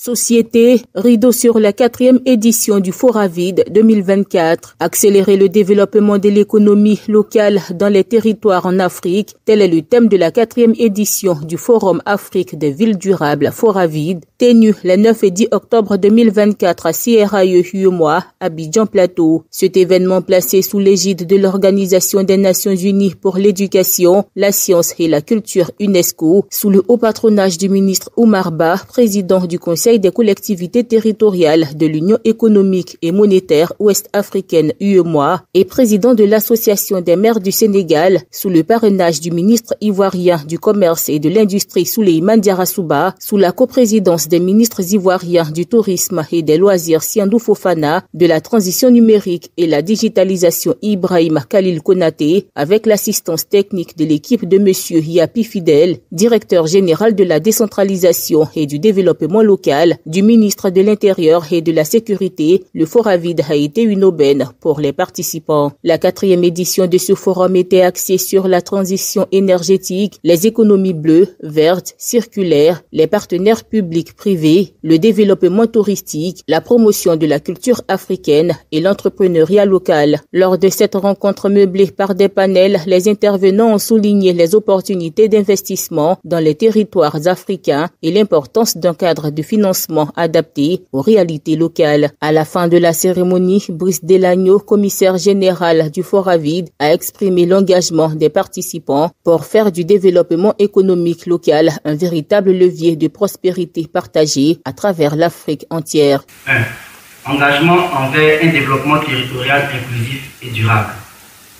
Société, rideau sur la 4e édition du Foravid 2024. Accélérer le développement de l'économie locale dans les territoires en Afrique, tel est le thème de la 4e édition du Forum Afrique des villes durables Foravid, tenu les 9 et 10 octobre 2024 à CRAE-UEMOA, Abidjan Plateau. Cet événement placé sous l'égide de l'Organisation des Nations Unies pour l'éducation, la science et la culture UNESCO, sous le haut patronage du ministre Oumar Ba, président du Conseil des collectivités territoriales de l'Union économique et monétaire ouest-africaine UEMOA et président de l'Association des maires du Sénégal, sous le parrainage du ministre ivoirien du Commerce et de l'Industrie Souleymane Diarra-Souba, sous la coprésidence des ministres ivoiriens du Tourisme et des Loisirs Siandou Fofana, de la Transition numérique et la digitalisation Ibrahim Khalil Konaté, avec l'assistance technique de l'équipe de Monsieur Yapi Fidel, directeur général de la décentralisation et du développement local, du ministre de l'Intérieur et de la Sécurité. Le Foravid a été une aubaine pour les participants. La 4e édition de ce forum était axée sur la transition énergétique, les économies bleues, vertes, circulaires, les partenaires publics-privés, le développement touristique, la promotion de la culture africaine et l'entrepreneuriat local. Lors de cette rencontre meublée par des panels, les intervenants ont souligné les opportunités d'investissement dans les territoires africains et l'importance d'un cadre de financement adapté aux réalités locales. À la fin de la cérémonie, Brice Delagno, commissaire général du Foravid, a exprimé l'engagement des participants pour faire du développement économique local un véritable levier de prospérité partagée à travers l'Afrique entière. 1. Engagement envers un développement territorial inclusif et durable.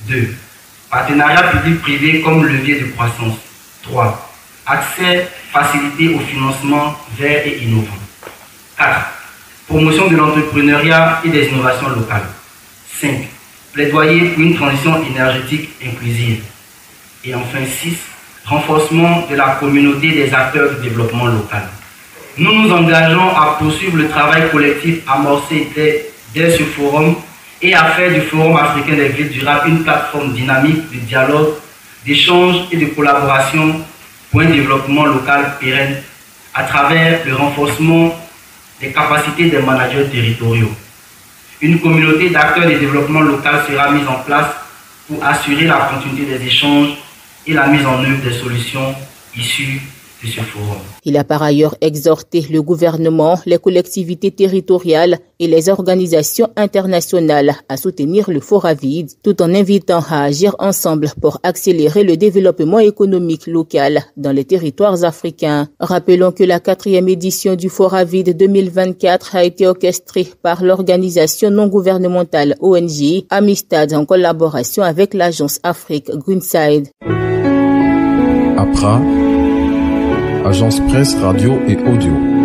2. Partenariat public-privé comme levier de croissance. 3. Accès facilité au financement vert et innovant. 4. Promotion de l'entrepreneuriat et des innovations locales. 5. Plaidoyer pour une transition énergétique inclusive. Et enfin 6. Renforcement de la communauté des acteurs du développement local. Nous nous engageons à poursuivre le travail collectif amorcé dès ce forum et à faire du Forum africain des villes durables une plateforme dynamique de dialogue, d'échange et de collaboration pour un développement local pérenne à travers le renforcement des capacités des managers territoriaux. Une communauté d'acteurs de développement local sera mise en place pour assurer la continuité des échanges et la mise en œuvre des solutions issues de ce forum. Il a par ailleurs exhorté le gouvernement, les collectivités territoriales et les organisations internationales à soutenir le Foravid, tout en invitant à agir ensemble pour accélérer le développement économique local dans les territoires africains. Rappelons que la 4e édition du Foravid 2024 a été orchestrée par l'organisation non gouvernementale ONG Amistad en collaboration avec l'agence Afrique Greenside. Accra, Agence Presse, Radio et Audio.